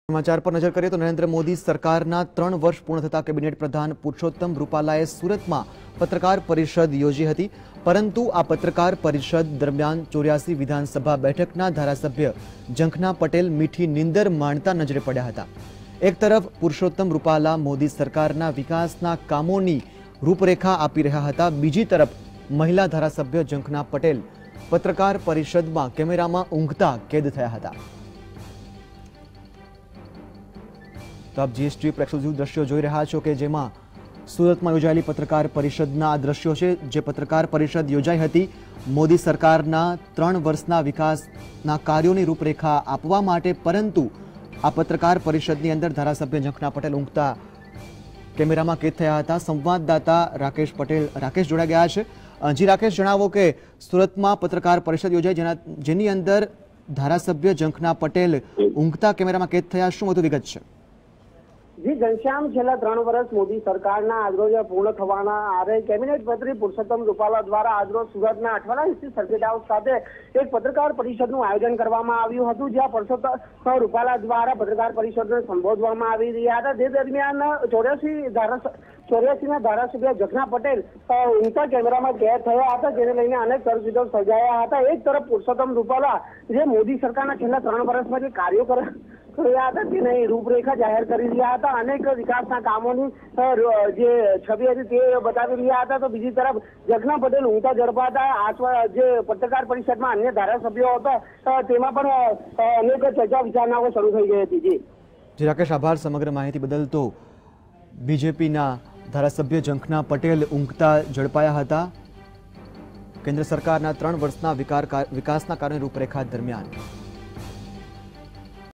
समाचार पर नजर करिए तो नरेंद्र मोदी सरकारना 3 वर्ष पूर्ण थता केबिनेट प्रधान पुरुषोत्तम रूपालाए सूरत में पत्रकार परिषद योजी हती, परंतु आ पत्रकार परिषद दरमियान 84 विधानसभा बैठकना धारासभ्य जंखना पटेल मीठी नींदर माणता नजरे पड्या हता। एक तरफ पुरुषोत्तम रूपाला मोदी सरकारना विकासना कामोनी रूपरेखा आपी रह्या हता, बीजी तरफ महिला धारासभ्य जंखना पटेल पत्रकार परिषद में केमेरा में ऊँघता कैद थया हता। तो आप जीएसटी पर एक्सक्लूसिव दृश्यों જોઈ રહ્યા છો કે જેમાં સુરતમાં યોજાયેલી પત્રકાર પરિષદના આ દૃશ્યો છે, જે પત્રકાર પરિષદ યોજાઈ હતી મોદી સરકારના 3 વર્ષના વિકાસના કાર્યોની રૂપરેખા આપવા માટે, પરંતુ આ પત્રકાર પરિષદની અંદર ધારાસભ્ય જંખના પટેલ ઊંઘતા કેમેરામાં કેદ થયા હતા। સંવાદદાતા રાકેશ પટેલ જોડાઈ ગયા છે। જી રાકેશ, જણાવો કે સુરતમાં પત્રકાર પરિષદ યોજાઈ જેની અંદર ધારાસભ્ય જંખના પટેલ ઊંઘતા કેમેરામાં કેદ થયા, શું વધુ વિગત છે? जी घनश्याम, छेल्ला 3 वर्ष मोदी सरकारना आजरोज पूर्ण थवाना आरे केबिनेट मंत्री पुरुषोत्तम रूपाला द्वारा आजरोज सूरतना अठवाड़ा स्थित सर्किट हाउस खाते एक पत्रकार परिषदનું आयोजन કરવામાં આવ્યું હતું, જ્યાં પુરુષોત્તમ રૂપાલા द्वारा पत्रकार परिषदને સંબોધવામાં આવી રહ્યા હતા। તે દરમિયાન 84 ના ધારાસભ્ય જંખના પટેલ ઊંઘતા કેમેરામાં કેદ થયા હતા, જેને લઈને અનેક તરફીદો સર્જાયા હતા। એક તરફ પુરુષોત્તમ રૂપાલા જે મોદી સરકારના છેલ્લા 3 વર્ષમાં જે કાર્યો કર્યા હતા તેની રૂપરેખા જાહેર કરી રહ્યા હતા, अनेक विकासना कामोनी जे छवि हती ते बतावी रह्या हता। तो बीजी तरफ जंखना पटेल ऊँघता झड़पाता जे पत्रकार परिषद में अन्य धारासभ्यो हता तेमां पण अनेक चर्चा विचारणाओ शरू थई गई हती। जी राकेश, आभार समग्र माहिती बदल। तो बीजेपीना धारासभ्य जंखना पटेल ऊँघता झड़पाया हता केंद्र सरकारना 3 वर्षना विकासना कार्योनी रूपरेखा दरमियान।